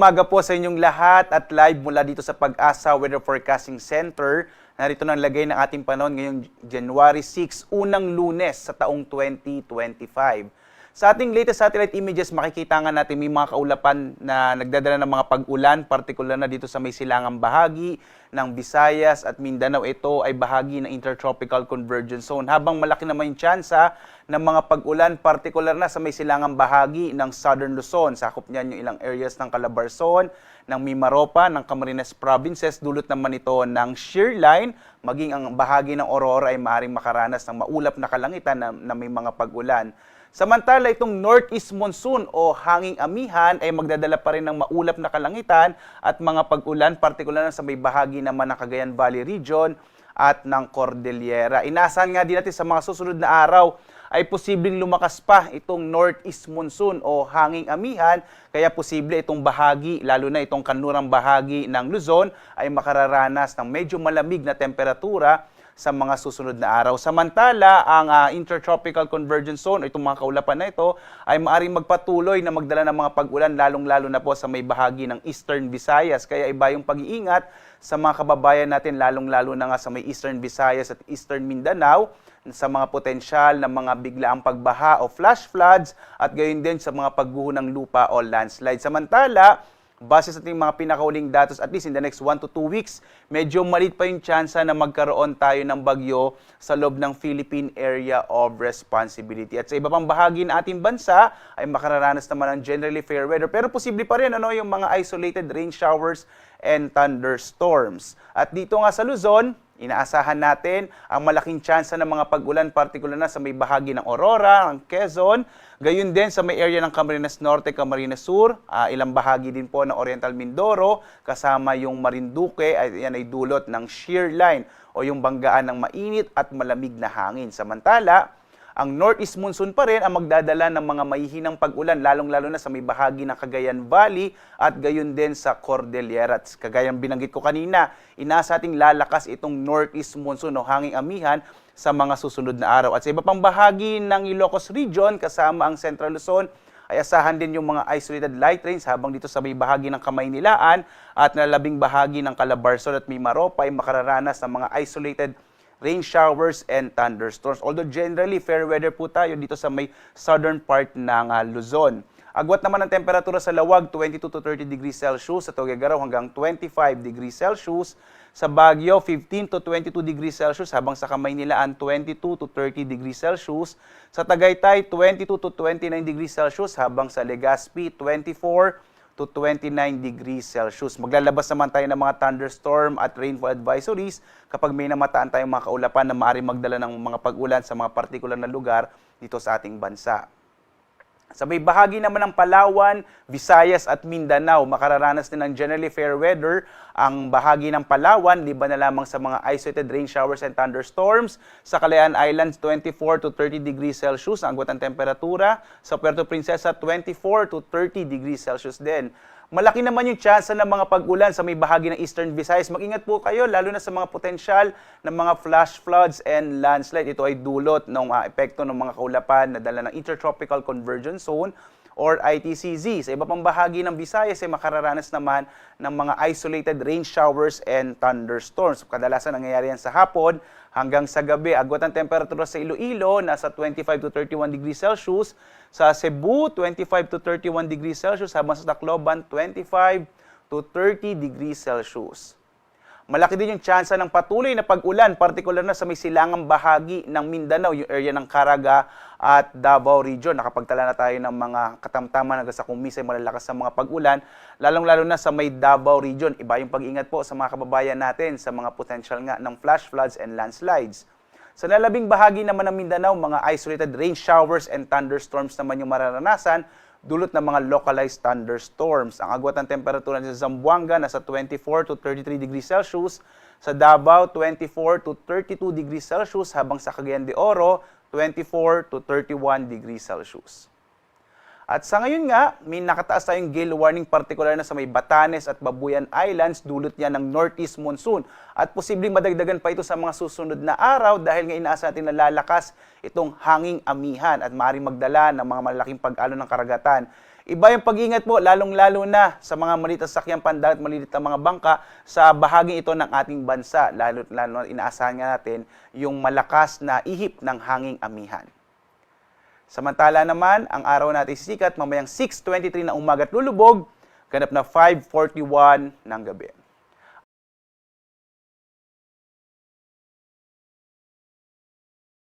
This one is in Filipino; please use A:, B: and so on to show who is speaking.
A: umaga po sa inyong lahat at live mula dito sa Pag-asa Weather Forecasting Center. Narito na ang lagay ng ating panahon ngayong January 6, unang Lunes sa taong 2025. Sa ating latest satellite images, makikita nga natin may mga kaulapan na nagdadala ng mga pag-ulan, partikular na dito sa may silangang bahagi ng Visayas at Mindanao. Ito ay bahagi ng Intertropical Convergence Zone. Habang malaki naman yung tsansa ng mga pag-ulan, partikular na sa may silangang bahagi ng Southern Luzon. Sakop niyan yung ilang areas ng Calabarzon, ng Mimaropa, ng Camarines Provinces. Dulot naman ito ng shear line, maging ang bahagi ng Aurora ay maaaring makaranas ng maulap na kalangitan na may mga pag-ulan. Samantala, itong northeast monsoon o hanging amihan ay magdadala pa rin ng maulap na kalangitan at mga pag-ulan, partikular na sa may bahagi naman ng Cagayan Valley Region at ng Cordillera. Inaasahan nga din natin sa mga susunod na araw ay posibleng lumakas pa itong northeast monsoon o hanging amihan, kaya posible itong bahagi, lalo na itong kanlurang bahagi ng Luzon, ay makararanas ng medyo malamig na temperatura sa mga susunod na araw. Samantala, ang Intertropical Convergence Zone, itong mga kaulapan na ito, ay maaaring magpatuloy na magdala ng mga pag-ulan, lalong-lalo na po sa may bahagi ng Eastern Visayas. Kaya iba yung pag-iingat sa mga kababayan natin, lalong-lalo na nga sa may Eastern Visayas at Eastern Mindanao, sa mga potensyal na mga biglaang pagbaha o flash floods, at gayon din sa mga pagguho ng lupa o landslide. Samantala, base sa ating mga pinakauling datos, at least in the next 1 to 2 weeks, medyo maliit pa yung tsansa na magkaroon tayo ng bagyo sa loob ng Philippine Area of Responsibility. At sa iba pang bahagi ng ating bansa, ay makararanas naman ng generally fair weather. Pero posible pa rin yung mga isolated rain showers and thunderstorms. At dito nga sa Luzon, inaasahan natin ang malaking tsansa ng mga pag-ulan, partikular na sa may bahagi ng Aurora, ng Quezon, gayon din sa may area ng Camarines Norte, Camarines Sur, ilang bahagi din po ng Oriental Mindoro, kasama yung Marinduque, yan ay dulot ng shear line o yung banggaan ng mainit at malamig na hangin. Samantala, ang northeast monsoon pa rin ang magdadala ng mga mahihinang pag-ulan, lalong-lalo na sa may bahagi ng Cagayan Valley at gayon din sa Cordillera. At kagayang binanggit ko kanina, inaasa ating lalakas itong northeast monsoon o hanging amihan sa mga susunod na araw. At sa iba pang bahagi ng Ilocos Region, kasama ang Central Luzon, ay asahan din yung mga isolated light rains habang dito sa may bahagi ng Kamaynilaan at nalalabing bahagi ng Calabarzon at Mimaropa ay makararanas ng mga isolated rain showers and thunderstorms. Although generally, fair weather po tayo dito sa may southern part ng Luzon. Agwat naman ang temperatura sa Lawag, 22 to 30 degrees Celsius. Sa Tuguegarao hanggang 25 degrees Celsius. Sa Baguio, 15 to 22 degrees Celsius. Habang sa Kamaynilaan, 22 to 30 degrees Celsius. Sa Tagaytay, 22 to 29 degrees Celsius. Habang sa Legazpi, 24 to 29 degrees Celsius. Maglalabas naman tayo ng mga thunderstorm at rainfall advisories kapag may namataan tayong mga kaulapan na maaaring magdala ng mga pag-ulan sa mga partikular na lugar dito sa ating bansa. Sa may bahagi naman ng Palawan, Visayas at Mindanao, makararanas din ng generally fair weather ang bahagi ng Palawan, liban na lamang sa mga isolated rain showers and thunderstorms. Sa Calayan Islands, 24 to 30 degrees Celsius ang agwat ng temperatura. Sa Puerto Princesa, 24 to 30 degrees Celsius din. Malaki naman yung tsansa ng mga pag-ulan sa may bahagi ng Eastern Visayas. Mag-ingat po kayo, lalo na sa mga potensyal ng mga flash floods and landslide. Ito ay dulot ng epekto ng mga kaulapan na dala ng Intertropical Convergence Zone or ITCZ. Sa iba pang bahagi ng Visayas ay makararanas naman ng mga isolated rain showers and thunderstorms. Kadalasan nangyayari yan sa hapon hanggang sa gabi. Agwat ang temperatura sa Iloilo, nasa 25 to 31 degrees Celsius. Sa Cebu, 25 to 31 degrees Celsius. Habang sa Tacloban, 25 to 30 degrees Celsius. Malaki din yung tsansa ng patuloy na pag-ulan, partikular na sa may silangang bahagi ng Mindanao, yung area ng Caraga at Davao Region. Nakapagtala na tayo ng mga katamtaman hanggang sa kung minsan malalakas sa mga pag-ulan, lalong-lalo na sa may Davao Region. Iba yung pag-ingat po sa mga kababayan natin sa mga potential nga ng flash floods and landslides. Sa nalabing bahagi naman ng Mindanao, mga isolated rain showers and thunderstorms naman yung mararanasan, dulot ng mga localized thunderstorms. Ang agwat ng temperatura sa Zamboanga nasa 24 to 33 degrees Celsius, sa Davao 24 to 32 degrees Celsius, habang sa Cagayan de Oro 24 to 31 degrees Celsius. At sa ngayon nga, may nakataas tayong gale warning partikular na sa may Batanes at Babuyan Islands, dulot niya ng northeast monsoon. At posibleng madagdagan pa ito sa mga susunod na araw dahil nga inaasa natin na lalakas itong hanging amihan at maaaring magdala ng mga malaking pag-alon ng karagatan. Iba yung pag-ingat po, lalong-lalo na sa mga maliit na sakyang pandagat, maliit na mga bangka sa bahaging ito ng ating bansa. Lalo inaasahan nga natin yung malakas na ihip ng hanging amihan. Samantala naman, ang araw natin sisikat mamayang 6:23 na umaga at lulubog, ganap na 5:41 ng gabi.